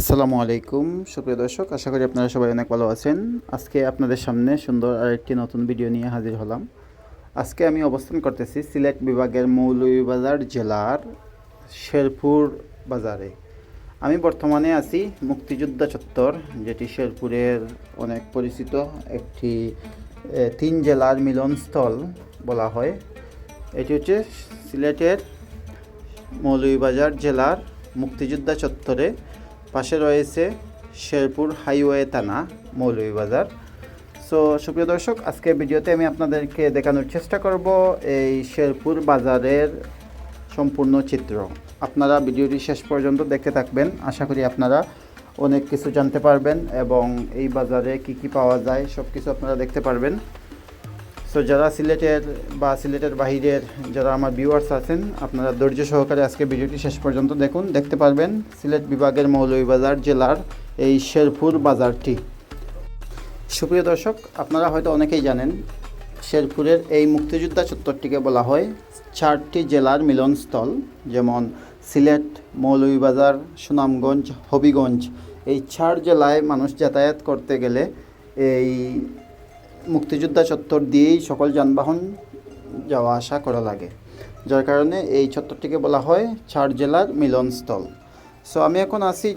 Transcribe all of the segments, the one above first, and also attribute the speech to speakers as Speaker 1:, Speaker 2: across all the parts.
Speaker 1: আসসালামু আলাইকুম সুপ্রিয় দর্শক, আশা করি আপনারা সবাই অনেক ভালো আছেন। আজকে আপনাদের সামনে সুন্দর আরেকটি নতুন ভিডিও নিয়ে হাজির হলাম। আজকে আমি অবস্থান করতেছি সিলেট বিভাগের মৌলভীবাজার জেলার শেরপুর বাজারে। আমি বর্তমানে আছি মুক্তিযোদ্ধা চত্বর, যেটি শেরপুরের অনেক পরিচিত একটি তিন জেলার মিলনস্থল বলা হয়। এটি হচ্ছে সিলেটের মৌলভীবাজার জেলার মুক্তিযোদ্ধা চত্বরে, পাশে রয়েছে শেরপুর হাইওয়ে থানা মৌলভীবাজার। সো সুপ্রিয় দর্শক, আজকে ভিডিওতে আমি আপনাদেরকে দেখানোর চেষ্টা করব এই শেরপুর বাজারের সম্পূর্ণ চিত্র। আপনারা ভিডিওটি শেষ পর্যন্ত দেখতে থাকবেন, আশা করি আপনারা অনেক কিছু জানতে পারবেন এবং এই বাজারে কি কি পাওয়া যায় সব কিছু আপনারা দেখতে পারবেন। সো যারা সিলেটের বা সিলেটের বাহিরের যারা আমার ভিউয়ার্স আছেন, আপনারা ধৈর্য সহকারে আজকে ভিডিওটি শেষ পর্যন্ত দেখুন, দেখতে পারবেন সিলেট বিভাগের মৌলভীবাজার জেলার এই শেরপুর বাজারটি। সুপ্রিয় দর্শক, আপনারা হয়তো অনেকেই জানেন শেরপুরের এই মুক্তিযোদ্ধা চত্বরটিকে বলা হয় চারটি জেলার মিলনস্থল, যেমন সিলেট, মৌলভীবাজার, সুনামগঞ্জ, হবিগঞ্জ। এই চার জেলায় মানুষ যাতায়াত করতে গেলে এই মুক্তিযোদ্ধা চত্বর দিয়েই সকল যানবাহন যাওয়া আসা করা লাগে, যার কারণে এই চত্বরটিকে বলা হয় চার জেলার মিলনস্থল। সো আমি এখন আছি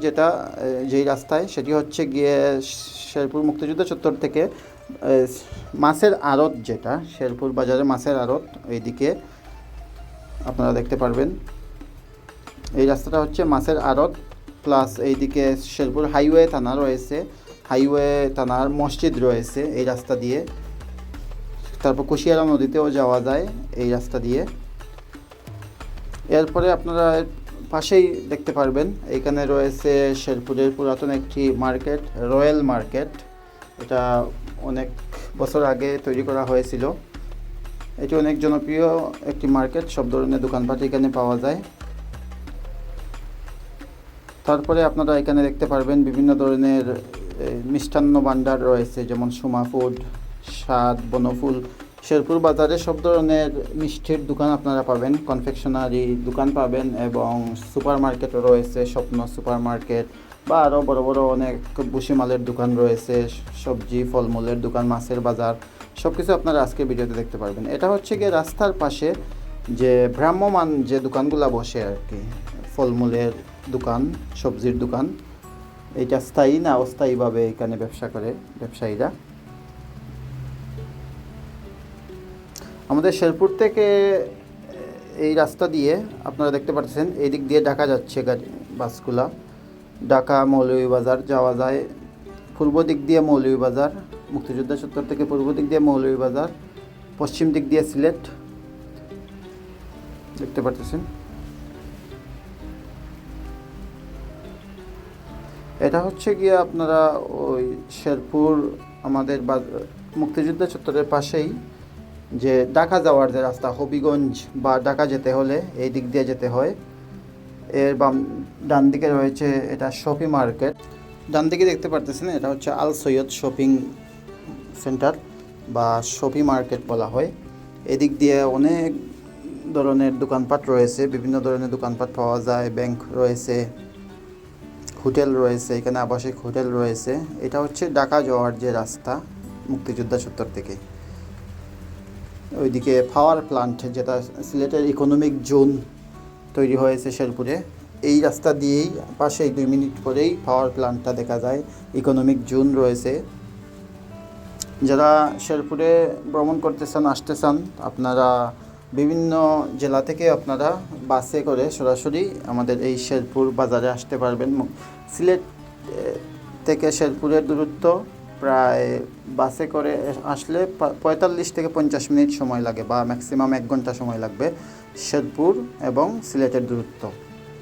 Speaker 1: যেই রাস্তায়, সেটি হচ্ছে গিয়ে শেরপুর মুক্তিযোদ্ধা চত্বর থেকে মাছের আড়ত, যেটা শেরপুর বাজারে মাছের আড়ত, এইদিকে আপনারা দেখতে পারবেন। এই রাস্তাটা হচ্ছে মাছের আড়ত, প্লাস এইদিকে শেরপুর হাইওয়ে থানা রয়েছে, হাইওয়ে থানার মসজিদ রয়েছে এই রাস্তা দিয়ে। তারপর কুশিয়ারা নদীতেও যাওয়া যায় এই রাস্তা দিয়ে। এরপরে আপনারা পাশেই দেখতে পারবেন এইখানে রয়েছে শেরপুরের পুরাতন একটি মার্কেট, রয়্যাল মার্কেট। এটা অনেক বছর আগে তৈরি করা হয়েছিল। এটি অনেক জনপ্রিয় একটি মার্কেট, সব ধরনের দোকানপাট এখানে পাওয়া যায়। তারপরে আপনারা এখানে দেখতে পারবেন বিভিন্ন ধরনের মিষ্টান্ন ভাণ্ডার রয়েছে, যেমন সুমা ফুড, স্বাদ, বনফুল। শেরপুর বাজারে সব ধরনের মিষ্টির দোকান আপনারা পাবেন, কনফেকশনারি দোকান পাবেন, এবং সুপার মার্কেটও রয়েছে, স্বপ্ন সুপার মার্কেট, বা আরও বড় বড় অনেক ভুসিমালের দোকান রয়েছে, সবজি ফলমূলের দোকান, মাছের বাজার, সব কিছু আপনারা আজকে ভিডিওতে দেখতে পারবেন। এটা হচ্ছে গিয়ে রাস্তার পাশে যে ভ্রাম্যমান যে দোকানগুলো বসে আর কি, ফলমূলের দোকান, সবজির দোকান। এইটা স্থায়ী না অস্থায়ীভাবে এখানে ব্যবসা করে ব্যবসায়ীরা। আমাদের শেরপুর থেকে এই রাস্তা দিয়ে আপনারা দেখতে পাচ্ছেন, এই দিক দিয়ে ঢাকা যাচ্ছে গাড়ি বাসগুলা। ঢাকা মৌলভীবাজার যাওয়া যায়, পূর্ব দিক দিয়ে মৌলভীবাজার, মুক্তিযোদ্ধা চত্বর থেকে পূর্ব দিক দিয়ে মৌলভীবাজার, পশ্চিম দিক দিয়ে সিলেট, দেখতে পাচ্ছেন। এটা হচ্ছে গিয়ে আপনারা ওই শেরপুর আমাদের মুক্তিযোদ্ধা চত্বরের পাশেই যে ঢাকা যাওয়ার যে রাস্তা, হবিগঞ্জ বা ঢাকা যেতে হলে এই দিক দিয়ে যেতে হয়। এর ডান দিকে রয়েছে এটা শপিং মার্কেট। ডান দিকে দেখতে পারতেছেন, এটা হচ্ছে আল সৈয়দ শপিং সেন্টার বা শপিং মার্কেট বলা হয়। এদিক দিয়ে অনেক ধরনের দোকানপাট রয়েছে, বিভিন্ন ধরনের দোকানপাট পাওয়া যায়, ব্যাংক রয়েছে, হোটেল রয়েছে, এখানে আবাসিক হোটেল রয়েছে। এটা হচ্ছে ঢাকা যাওয়ার যে রাস্তা মুক্তিযোদ্ধা চত্বর থেকে। ওইদিকে পাওয়ার প্লান্ট, যেটা সিলেটের ইকোনমিক জোন তৈরি হয়েছে শেরপুরে, এই রাস্তা দিয়েই পাশেই 2 মিনিট পরেই পাওয়ার প্লান্টটা দেখা যায়, ইকোনমিক জোন রয়েছে। যারা শেরপুরে ভ্রমণ করতে চান, আসতে চান, আপনারা বিভিন্ন জেলা থেকে আপনারা বাসে করে সরাসরি আমাদের এই শেরপুর বাজারে আসতে পারবেন। সিলেট থেকে শেরপুরের দূরত্ব প্রায় বাসে করে আসলে 45 থেকে 50 মিনিট সময় লাগে, বা ম্যাক্সিমাম 1 ঘন্টা সময় লাগবে। শেরপুর এবং সিলেটের দূরত্ব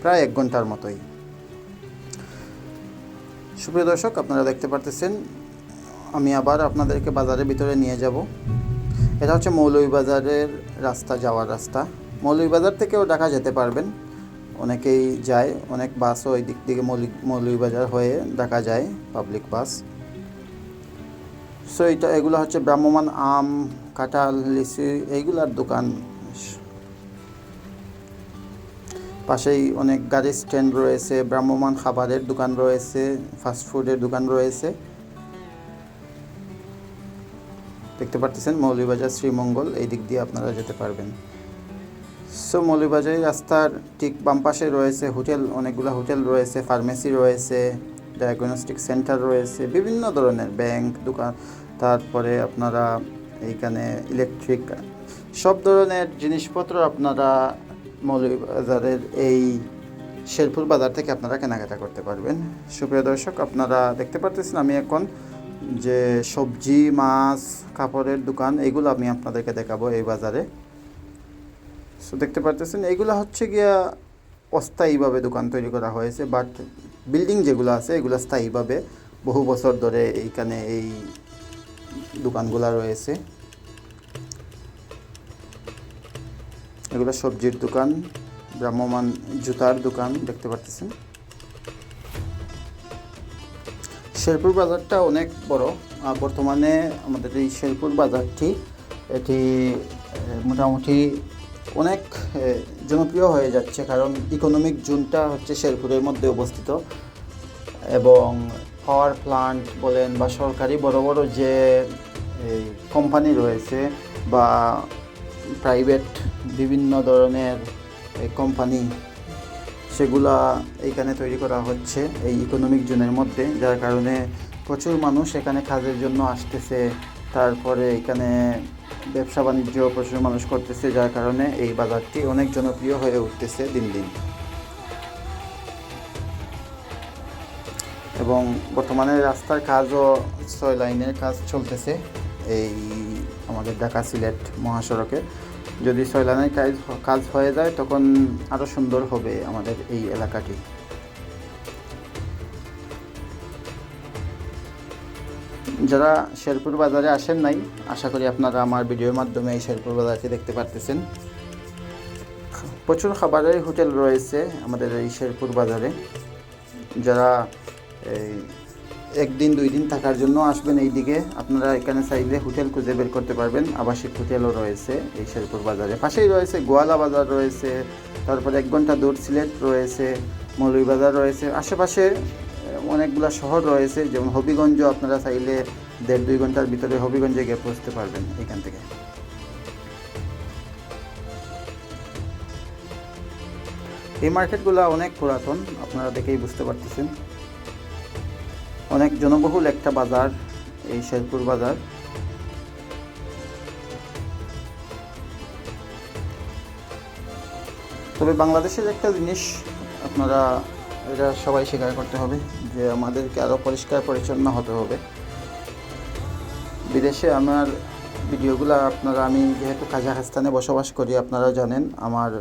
Speaker 1: প্রায় 1 ঘন্টার মতোই। সুপ্রিয় দর্শক, আপনারা দেখতে পারতেছেন, আমি আবার আপনাদেরকে বাজারের ভিতরে নিয়ে যাব। এটা হচ্ছে মৌলভীবাজারের রাস্তা, যাওয়ার রাস্তা। মৌলভীবাজার থেকেও ঢাকা যেতে পারবেন, অনেকেই যায়, অনেক বাসও ওই দিক থেকে মৌলভীবাজার হয়ে ঢাকা যায়, পাবলিক বাস। সো এগুলো হচ্ছে ভ্রাম্যমান আম, কাঁঠাল, লিচু, এইগুলার দোকান। পাশেই অনেক গাড়ির স্ট্যান্ড রয়েছে, ভ্রাম্যমাণ খাবারের দোকান রয়েছে, ফাস্টফুডের দোকান রয়েছে। দেখতে পাচ্ছেন মৌলভীবাজার শ্রীমঙ্গল, এই দিক দিয়ে আপনারা যেতে পারবেন। সো মৌলভীবাজার রাস্তার ঠিক বাম পাশে রয়েছে হোটেল, অনেকগুলো হোটেল রয়েছে, ফার্মেসি রয়েছে, ডায়াগনস্টিক সেন্টার রয়েছে, বিভিন্ন ধরনের ব্যাংক দোকান, তারপরে আপনারা এইখানে ইলেকট্রিক সব ধরনের জিনিসপত্র আপনারা মৌলভীবাজারের এই শেরপুর বাজার থেকে আপনারা কেনাকাটা করতে পারবেন। সুপ্রিয় দর্শক, আপনারা দেখতে পাচ্ছেন আমি এখন যে সবজি, মাছ, কাপড়ের দোকান এগুলো আমি আপনাদেরকে দেখাবো এই বাজারে। সো দেখতে পাচ্ছেন এইগুলো হচ্ছে গিয়া অস্থায়ীভাবে দোকান তৈরি করা হয়েছে, বাট বিল্ডিং যেগুলো আছে এগুলো স্থায়ীভাবে বহু বছর ধরে এইখানে এই দোকানগুলো রয়েছে। এগুলো সবজির দোকান, ভ্রাম্যমাণ জুতার দোকান দেখতে পাচ্ছেন। শেরপুর বাজারটা অনেক বড়। বর্তমানে আমাদের এই শেরপুর বাজারটি এটি মোটামুটি অনেক জনপ্রিয় হয়ে যাচ্ছে, কারণ ইকোনমিক জোনটা হচ্ছে শেরপুরের মধ্যে অবস্থিত এবং পাওয়ার প্লান্ট বলেন বা সরকারি বড় বড় যে কোম্পানি রয়েছে বা প্রাইভেট বিভিন্ন ধরনের কোম্পানি সেগুলা এইখানে তৈরি করা হচ্ছে এই ইকোনমিক জোনের মধ্যে, যার কারণে প্রচুর মানুষ এখানে কাজের জন্য আসতেছে। তারপরে এখানে ব্যবসা বাণিজ্য প্রচুর মানুষ করতেছে, যার কারণে এই বাজারটি অনেক জনপ্রিয় হয়ে উঠতেছে দিন দিন। এবং বর্তমানে রাস্তার কাজও 6 লাইনের কাজ চলতেছে এই আমাদের ঢাকা সিলেট মহাসড়কে। যদি 6 লাইনের কাজ হয়ে যায় তখন আরও সুন্দর হবে আমাদের এই এলাকাটি। যারা শেরপুর বাজারে আসেন নাই, আশা করি আপনারা আমার ভিডিওর মাধ্যমে এই শেরপুর বাজারটি দেখতে পারতেছেন। প্রচুর খাবারের হোটেল রয়েছে আমাদের এই শেরপুর বাজারে। যারা এই 1 দিন 2 দিন থাকার জন্য আসবেন এই দিকে, আপনারা এখানে চাইলে হোটেল খুঁজে বের করতে পারবেন। আবাসিক হোটেলও রয়েছে এই শেরপুর বাজারে। পাশেই রয়েছে গোয়ালা বাজার রয়েছে, তারপরে 1 ঘন্টা দূর সিলেট রয়েছে, মৌলভীবাজার রয়েছে, আশেপাশে অনেকগুলো শহর রয়েছে। যেমন হবিগঞ্জ, আপনারা চাইলে 1.5-2 ঘন্টার ভিতরে হবিগঞ্জে গিয়ে পৌঁছতে পারবেন এখান থেকে। এই মার্কেটগুলো অনেক পুরাতন, আপনারা দেখেই বুঝতে পারতেছেন। অনেক জনবহুল একটা বাজার এই শেরপুর বাজার। তবে বাংলাদেশের একটা জিনিস আপনারা এটা সবাই স্বীকার করতে হবে যে আমাদেরকে আরও পরিষ্কার পরিচ্ছন্ন হতে হবে। বিদেশে আমার ভিডিওগুলো আপনারা, আমি যেহেতু কাজাখস্তানে বসবাস করি, আপনারা জানেন আমার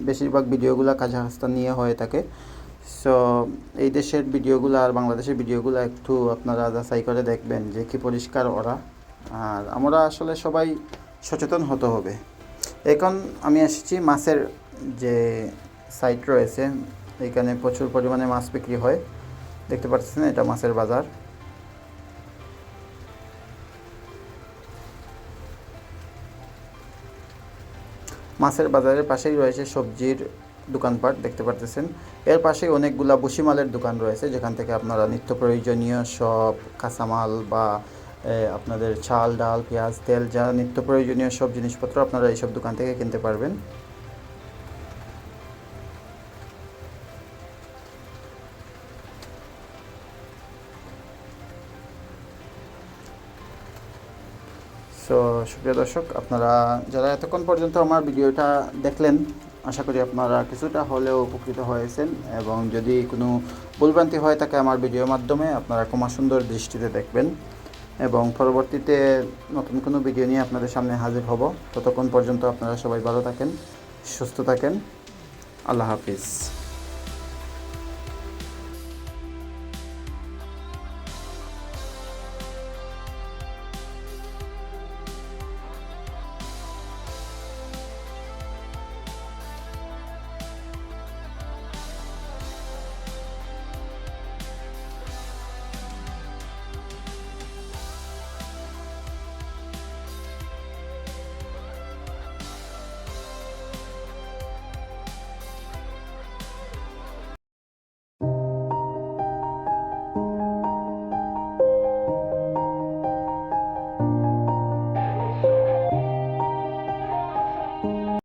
Speaker 1: বেশিরভাগ ভিডিওগুলো কাজাখস্তান নিয়ে হয়ে থাকে। সো এই দেশের ভিডিওগুলো আর বাংলাদেশের ভিডিওগুলো একটু আপনারা যাচাই করে দেখবেন যে কি পরিষ্কার ওরা। আর আমরা আসলে সবাই সচেতন হতে হবে। এখন আমি এসেছি মাছের যে সাইট রয়েছে, এখানে প্রচুর পরিমাণে মাছ বিক্রি হয়। দেখতে পাচ্ছেন এটা মাছের বাজার। মাছের বাজারের পাশেই রয়েছে সবজির দোকানপাট দেখতে পাচ্ছেন। এর পাশেই অনেকগুলা বসিমালের দোকান রয়েছে, যেখান থেকে আপনারা নিত্য প্রয়োজনীয় সব কাঁচামাল বা আপনাদের চাল, ডাল, পেঁয়াজ, তেল, যা নিত্য প্রয়োজনীয় সব জিনিসপত্র আপনারা এইসব দোকান থেকে কিনতে পারবেন। সো সুপ্রিয় দর্শক, আপনারা যারা এতক্ষণ পর্যন্ত আমার ভিডিওটা দেখলেন, আশা করি আপনারা কিছুটা হলেও উপকৃত হয়েছেন। এবং যদি কোনো ভুলভ্রান্তি হয় থাকে আমার ভিডিওর মাধ্যমে, আপনারা ক্ষমা সুন্দর দৃষ্টিতে দেখবেন। এবং পরবর্তীতে নতুন কোনো ভিডিও নিয়ে আপনাদের সামনে হাজির হব। ততক্ষণ পর্যন্ত আপনারা সবাই ভালো থাকেন, সুস্থ থাকেন। আল্লাহ হাফিজ।